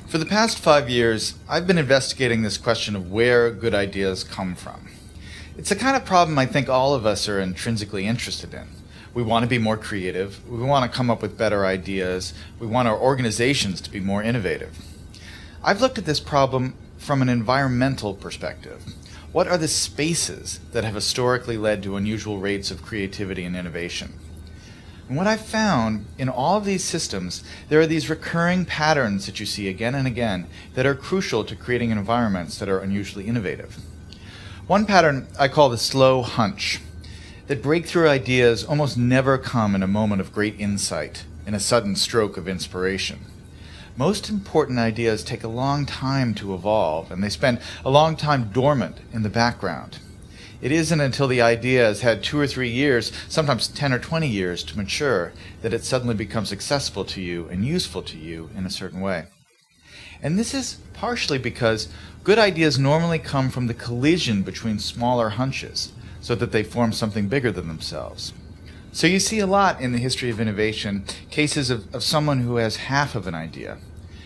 For the past 5 years, I've been investigating this question of where good ideas come from. It's the kind of problem I think all of us are intrinsically interested in. We want to be more creative, we want to come up with better ideas, we want our organizations to be more innovative. I've looked at this problem from an environmental perspective. What are the spaces that have historically led to unusual rates of creativity and innovation? And what I've found in all of these systems, there are these recurring patterns that you see again and again that are crucial to creating environments that are unusually innovative. One pattern I call the slow hunch, that breakthrough ideas almost never come in a moment of great insight, in a sudden stroke of inspiration. Most important ideas take a long time to evolve, and they spend a long time dormant in the background. It isn't until the idea has had 2 or 3 years, sometimes 10 or 20 years to mature, that it suddenly becomes accessible to you and useful to you in a certain way. And this is partially because good ideas normally come from the collision between smaller hunches, so that they form something bigger than themselves. So you see a lot in the history of innovation, cases of someone who has half of an idea.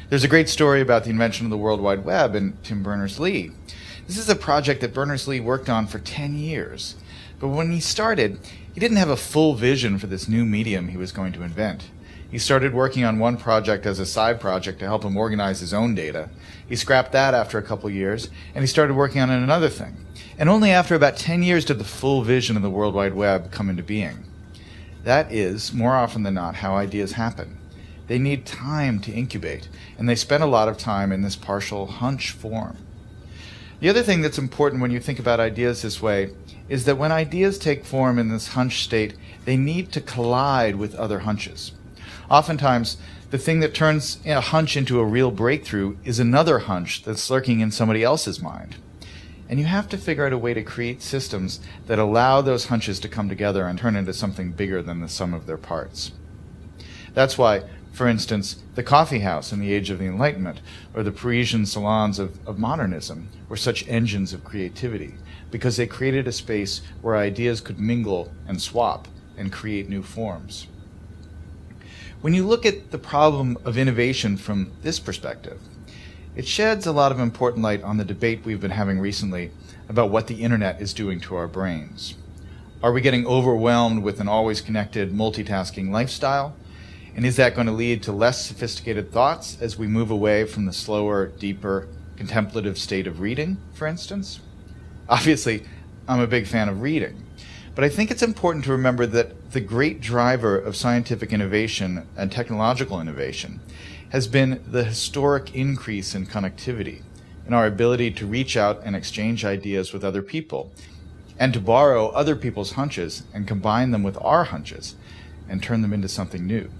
There's a great story about the invention of the World Wide Web in Tim Berners-Lee. This is a project that Berners-Lee worked on for 10 years. But when he started, he didn't have a full vision for this new medium he was going to invent. He started working on one project as a side project to help him organize his own data. He scrapped that after a couple years, and he started working on another thing. And only after about 10 years did the full vision of the World Wide Web come into being. That is, more often than not, how ideas happen. They need time to incubate, and they spend a lot of time in this partial hunch form. The other thing that's important when you think about ideas this way is that when ideas take form in this hunch state, they need to collide with other hunches. Oftentimes, the thing that turns a hunch into a real breakthrough is another hunch that's lurking in somebody else's mind. And you have to figure out a way to create systems that allow those hunches to come together and turn into something bigger than the sum of their parts. That's why, for instance, the coffee house in the Age of the Enlightenment, or the Parisian salons of modernism, were such engines of creativity, because they created a space where ideas could mingle and swap and create new forms. When you look at the problem of innovation from this perspective, it sheds a lot of important light on the debate we've been having recently about what the internet is doing to our brains. Are we getting overwhelmed with an always connected, multitasking lifestyle? And is that going to lead to less sophisticated thoughts as we move away from the slower, deeper, contemplative state of reading, for instance? Obviously, I'm a big fan of reading, but I think it's important to remember that the great driver of scientific innovation and technological innovation has been the historic increase in connectivity, in our ability to reach out and exchange ideas with other people, and to borrow other people's hunches and combine them with our hunches and turn them into something new.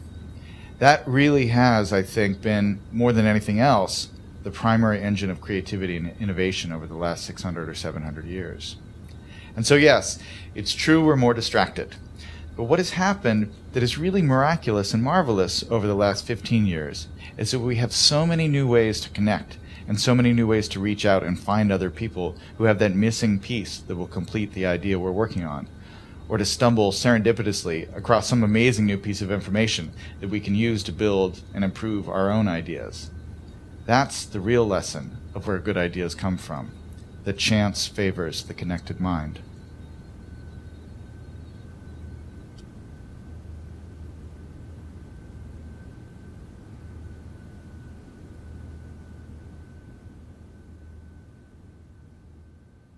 That really has, I think, been, more than anything else, the primary engine of creativity and innovation over the last 600 or 700 years. And so yes, it's true we're more distracted. But what has happened that is really miraculous and marvelous over the last 15 years is that we have so many new ways to connect and so many new ways to reach out and find other people who have that missing piece that will complete the idea we're working on, or to stumble serendipitously across some amazing new piece of information that we can use to build and improve our own ideas. That's the real lesson of where good ideas come from, that chance favors the connected mind.